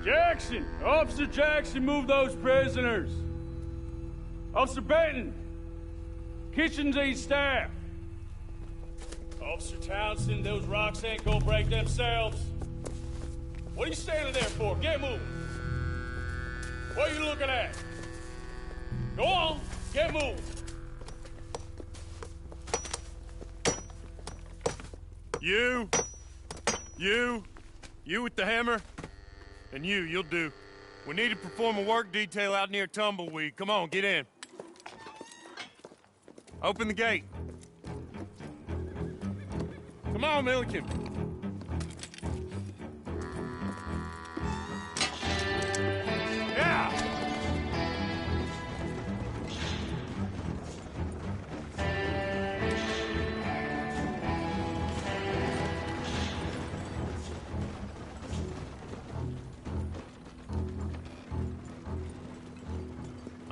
Jackson! Officer Jackson, move those prisoners! Officer Benton! Kitchens aid staff! Officer Townsend, those rocks ain't gonna break themselves. What are you standing there for? Get moving! What are you looking at? Go on, get moving! You with the hammer? And you'll do. We need to perform a work detail out near Tumbleweed. Come on, get in. Open the gate. Come on, Milliken. Yeah!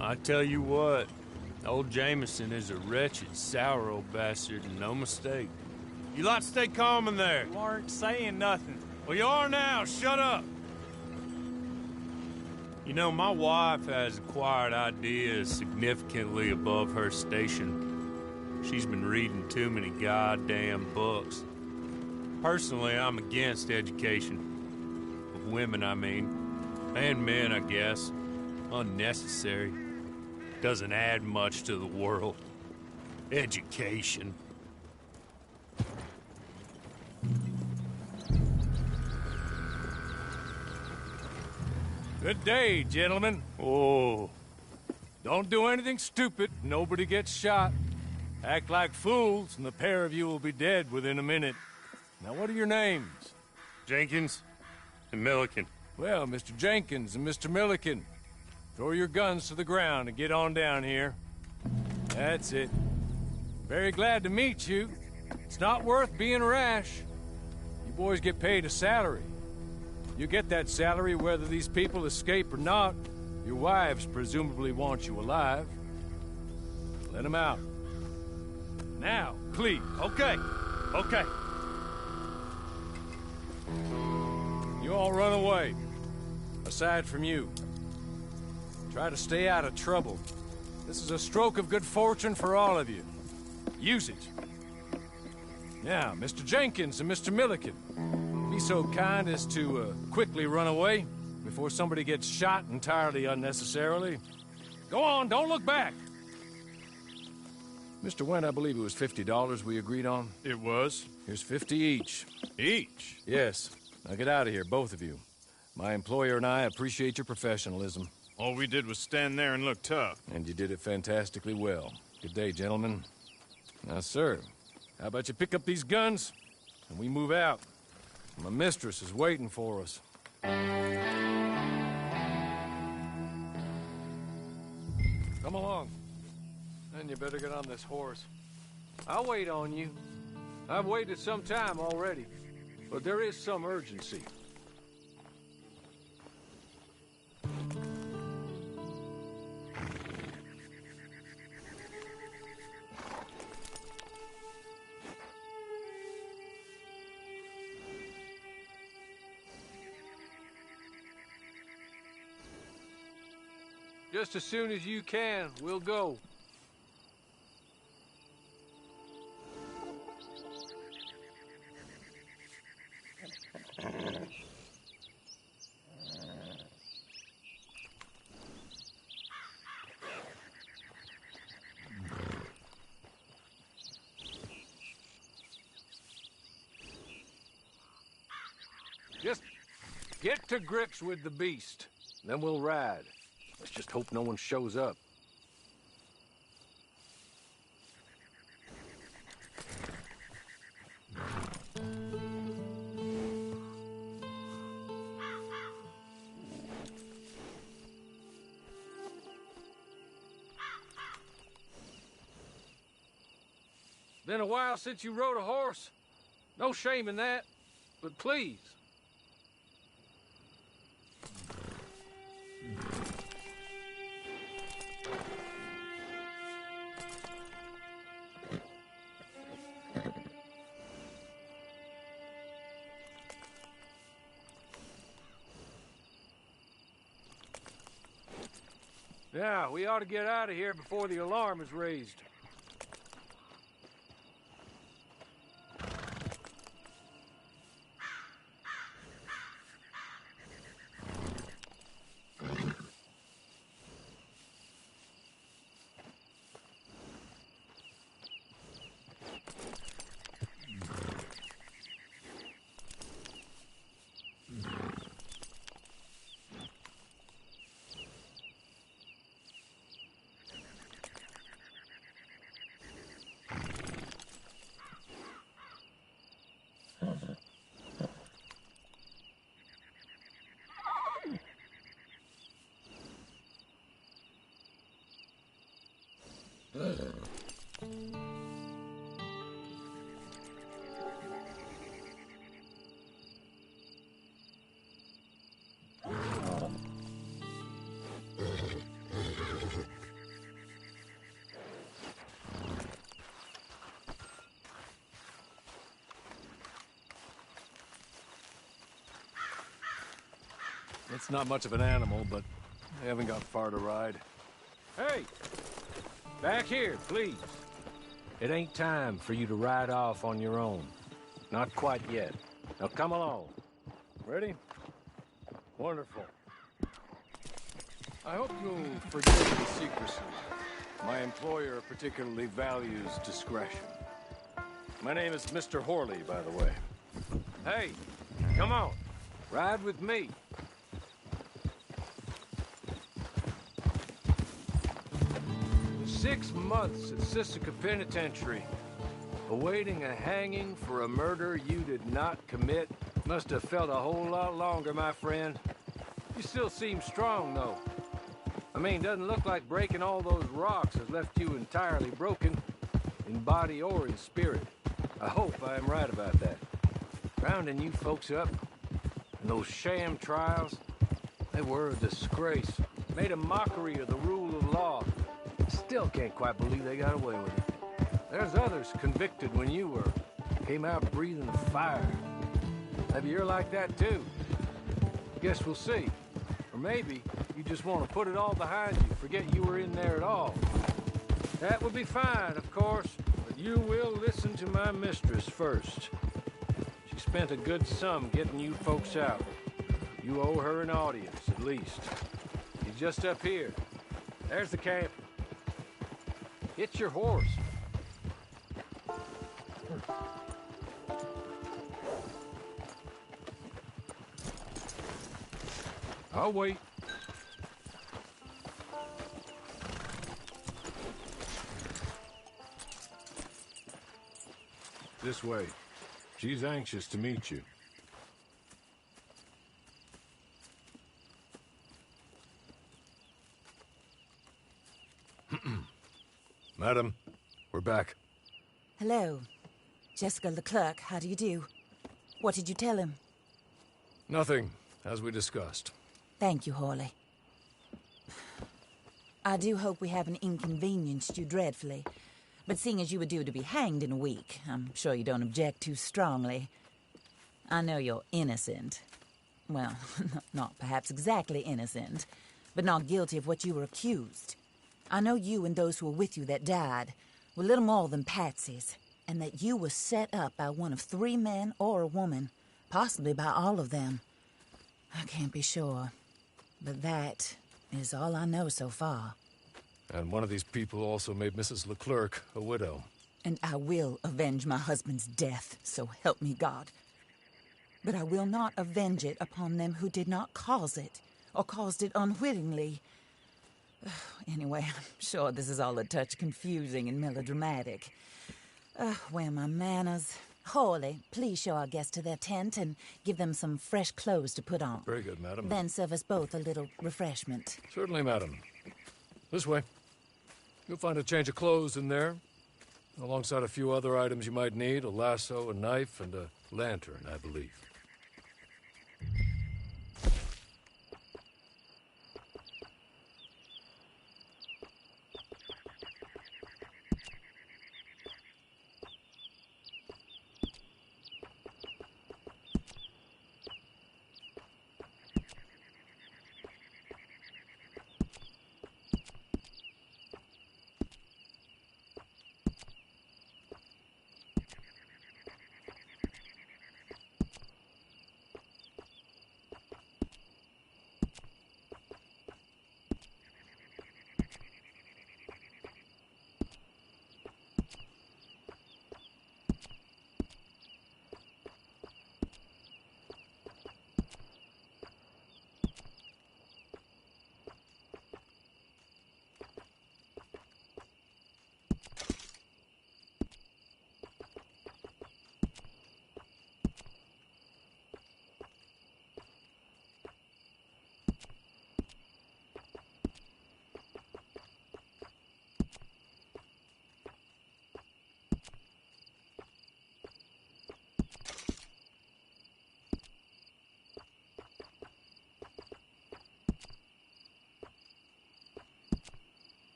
I tell you what, old Jameson is a wretched, sour old bastard, and no mistake. You lot stay calm in there. You aren't saying nothing. Well, you are now. Shut up. You know, my wife has acquired ideas significantly above her station. She's been reading too many goddamn books. Personally, I'm against education. Of women, I mean. And men, I guess. Unnecessary. Doesn't add much to the world. Education. Good day, gentlemen. Oh. Don't do anything stupid. Nobody gets shot. Act like fools, and the pair of you will be dead within a minute. Now, what are your names? Jenkins and Milliken. Well, Mr. Jenkins and Mr. Milliken, throw your guns to the ground and get on down here. That's it. Very glad to meet you. It's not worth being rash. You boys get paid a salary. You get that salary whether these people escape or not. Your wives presumably want you alive. Let them out. Now, please. Okay. You all run away. Aside from you. Try to stay out of trouble. This is a stroke of good fortune for all of you. Use it. Now, Mr. Jenkins and Mr. Milliken, be so kind as to quickly run away before somebody gets shot entirely unnecessarily. Go on, don't look back. Mr. Wendt, I believe it was $50 we agreed on. It was. Here's 50 each. Each? Yes. Now get out of here, both of you. My employer and I appreciate your professionalism. All we did was stand there and look tough. And you did it fantastically well. Good day, gentlemen. Now, sir, how about you pick up these guns and we move out? My mistress is waiting for us. Come along. Then you better get on this horse. I'll wait on you. I've waited some time already, but there is some urgency. Just as soon as you can, we'll go. Just get to grips with the beast, then we'll ride. Let's just hope no one shows up. Been a while since you rode a horse. No shame in that, but please. Yeah, we ought to get out of here before the alarm is raised. It's not much of an animal, but they haven't got far to ride. Hey! Back here, please. It ain't time for you to ride off on your own. Not quite yet. Now come along. Ready? Wonderful. I hope you'll forgive the secrecy. My employer particularly values discretion. My name is Mr. Horley, by the way. Hey, come on. Ride with me. 6 months at Sisika Penitentiary, awaiting a hanging for a murder you did not commit. Must have felt a whole lot longer, my friend. You still seem strong, though. I mean, doesn't look like breaking all those rocks has left you entirely broken, in body or in spirit. I hope I am right about that. Rounding you folks up, and those sham trials, they were a disgrace. Made a mockery of the rule of law. Still can't quite believe they got away with it. There's others convicted when you were. Came out breathing fire. Maybe you're like that too. Guess we'll see. Or maybe you just want to put it all behind you, forget you were in there at all. That would be fine, of course, but you will listen to my mistress first. She spent a good sum getting you folks out. You owe her an audience, at least. She's just up here. There's the camp. Hit your horse. I'll wait. This way. She's anxious to meet you. Madam, we're back. Hello. Jessica Leclerc, how do you do? What did you tell him? Nothing, as we discussed. Thank you, Horley. I do hope we haven't inconvenienced you dreadfully. But seeing as you were due to be hanged in a week, I'm sure you don't object too strongly. I know you're innocent. Well, not perhaps exactly innocent, but not guilty of what you were accused. I know you and those who were with you that died were little more than patsies, and that you were set up by one of 3 men or a woman, possibly by all of them. I can't be sure, but that is all I know so far. And one of these people also made Mrs. Leclerc a widow. And I will avenge my husband's death, so help me God. But I will not avenge it upon them who did not cause it, or caused it unwittingly. Anyway, I'm sure this is all a touch confusing and melodramatic. Where are my manners? Horley, please show our guests to their tent and give them some fresh clothes to put on. Very good, madam. Then serve us both a little refreshment. Certainly, madam. This way. You'll find a change of clothes in there, alongside a few other items you might need, a lasso, a knife, and a lantern, I believe.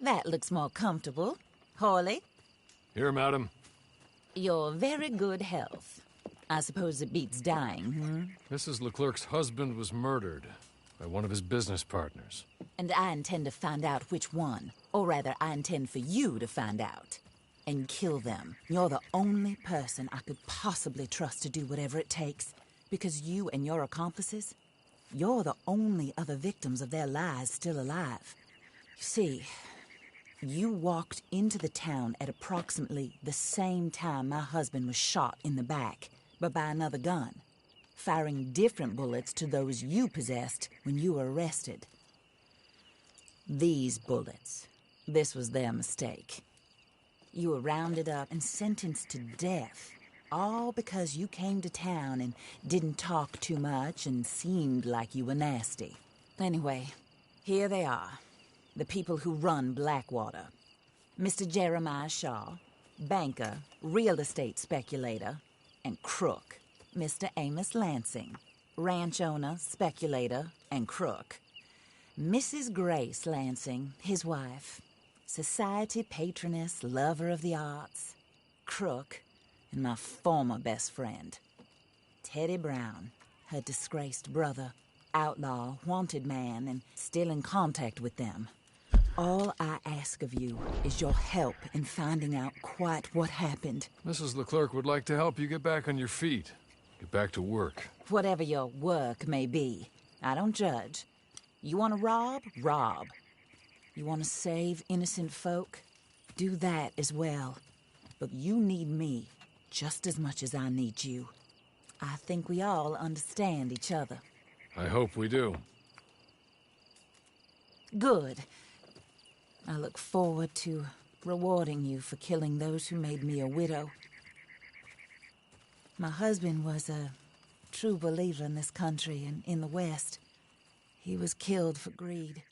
That looks more comfortable. Hawley, Here, madam. your very good health. I suppose it beats dying, hmm? Mrs. Leclerc's husband was murdered by one of his business partners. And I intend to find out which one. Or rather, I intend for you to find out. And kill them. You're the only person I could possibly trust to do whatever it takes. Because you and your accomplices, you're the only other victims of their lies still alive. You see, you walked into the town at approximately the same time my husband was shot in the back, but by another gun, firing different bullets to those you possessed when you were arrested. These bullets, this was their mistake. You were rounded up and sentenced to death, all because you came to town and didn't talk too much and seemed like you were nasty. Anyway, here they are, the people who run Blackwater. Mr. Jeremiah Shaw, banker, real estate speculator, and crook. Mr. Amos Lansing, ranch owner, speculator, and crook. Mrs. Grace Lansing, his wife, society patroness, lover of the arts, crook, and my former best friend. Teddy Brown, her disgraced brother, outlaw, wanted man, and still in contact with them. All I ask of you is your help in finding out quite what happened. Mrs. Leclerc would like to help you get back on your feet. Get back to work. Whatever your work may be, I don't judge. You want to rob? Rob. You want to save innocent folk? Do that as well. But you need me just as much as I need you. I think we all understand each other. I hope we do. Good. I look forward to rewarding you for killing those who made me a widow. My husband was a true believer in this country and in the West. He was killed for greed.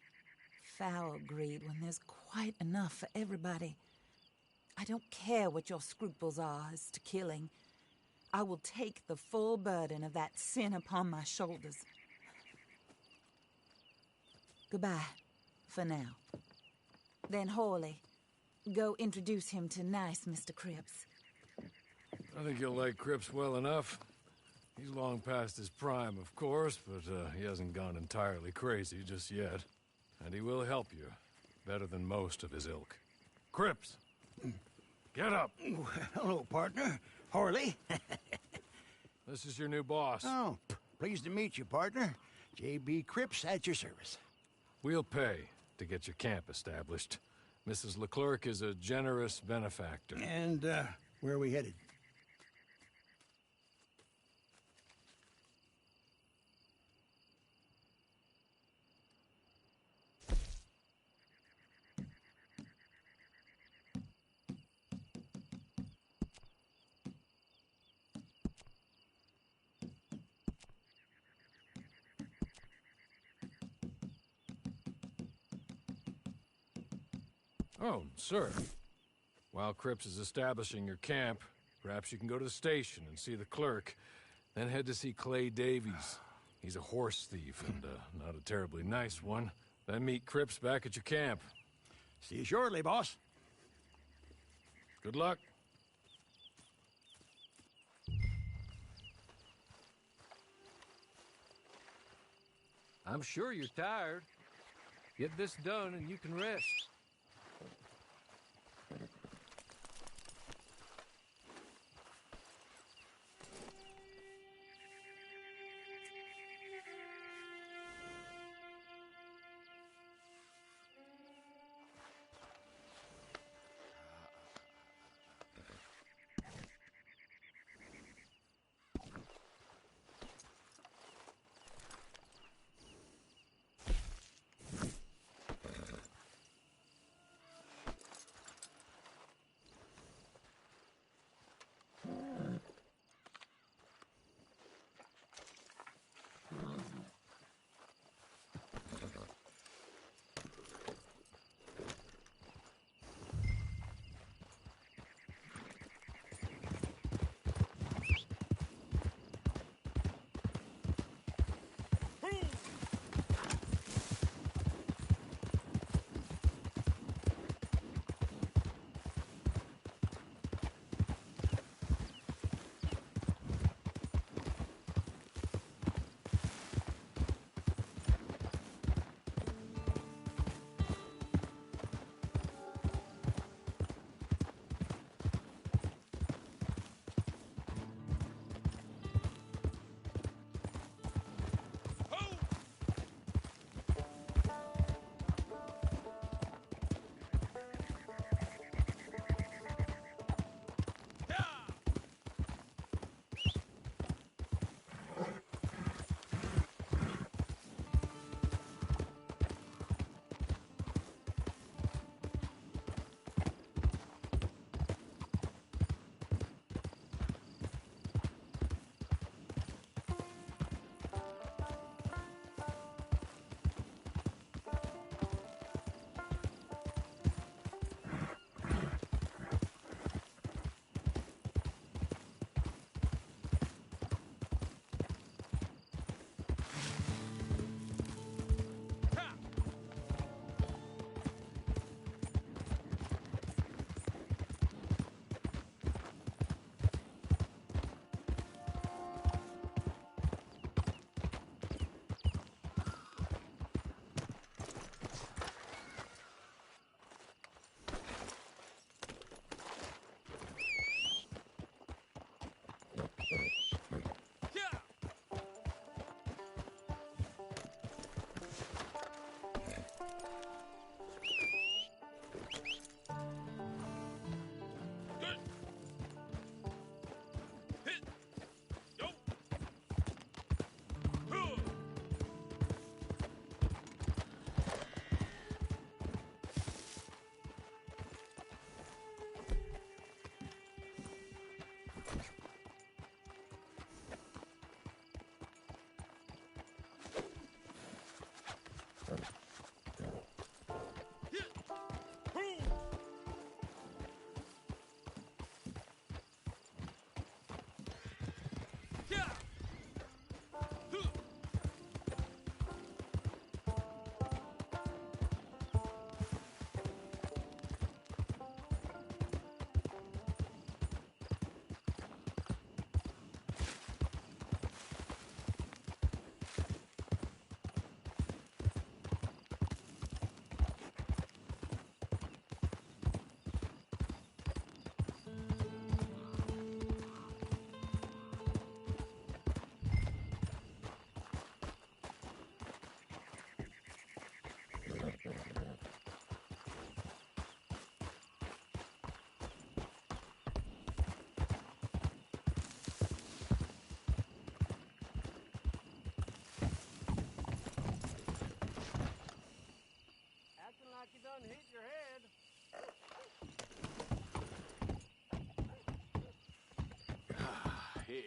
Foul greed when there's quite enough for everybody. I don't care what your scruples are as to killing. I will take the full burden of that sin upon my shoulders. Goodbye, for now. Then Hawley, go introduce him to nice Mr. Cripps. I think you'll like Cripps well enough. He's long past his prime, of course, but he hasn't gone entirely crazy just yet. And he will help you, better than most of his ilk. Cripps! Get up! Hello, partner. Harley. This is your new boss. Oh, pleased to meet you, partner. J.B. Cripps at your service. We'll pay to get your camp established. Mrs. Leclerc is a generous benefactor. And, where are we headed? Oh, sir. While Cripps is establishing your camp, perhaps you can go to the station and see the clerk, then head to see Clay Davies. He's a horse thief and not a terribly nice one. Then meet Cripps back at your camp. See you shortly, boss. Good luck. I'm sure you're tired. Get this done and you can rest.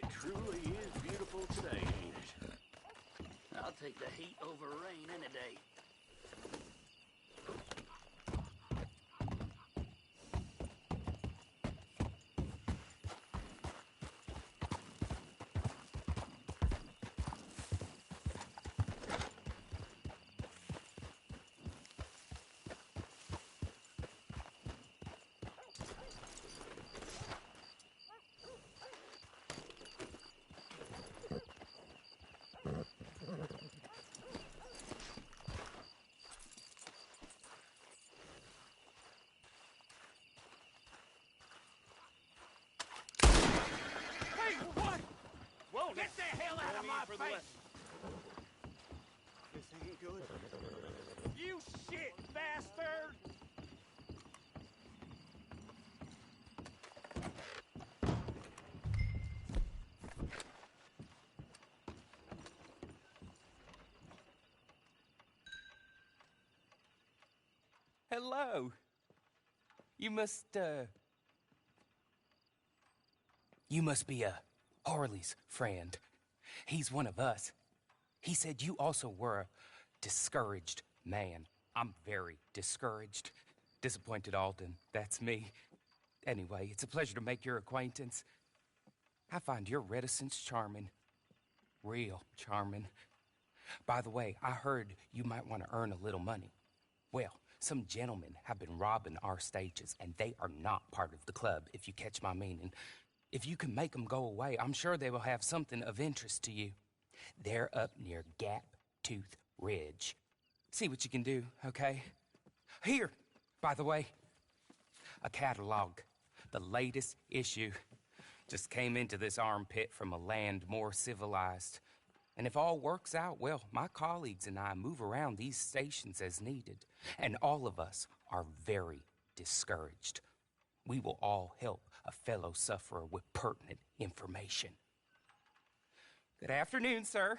It truly is beautiful today, ain't it? I'll take the heat over rain any day. Get the hell out of my face! This ain't good. You shit bastard! Hello. You must be Harley's friend. He's one of us. He said you also were a discouraged man. I'm very discouraged. Disappointed Alden, that's me. Anyway, it's a pleasure to make your acquaintance. I find your reticence charming. Real charming. By the way, I heard you might want to earn a little money. Well, some gentlemen have been robbing our stages, and they are not part of the club, if you catch my meaning. If you can make them go away, I'm sure they will have something of interest to you. They're up near Gap Tooth Ridge. See what you can do, okay? Here, by the way, a catalog. The latest issue. Just came into this armpit from a land more civilized. And if all works out, well, my colleagues and I move around these stations as needed. And all of us are very discouraged. We will all help a fellow sufferer with pertinent information. Good afternoon, sir.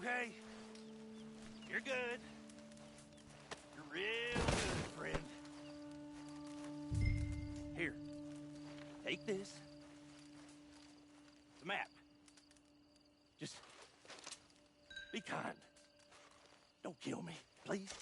Okay? You're good. You're real good, friend. Here. Take this. The map. Just be kind. Don't kill me, please.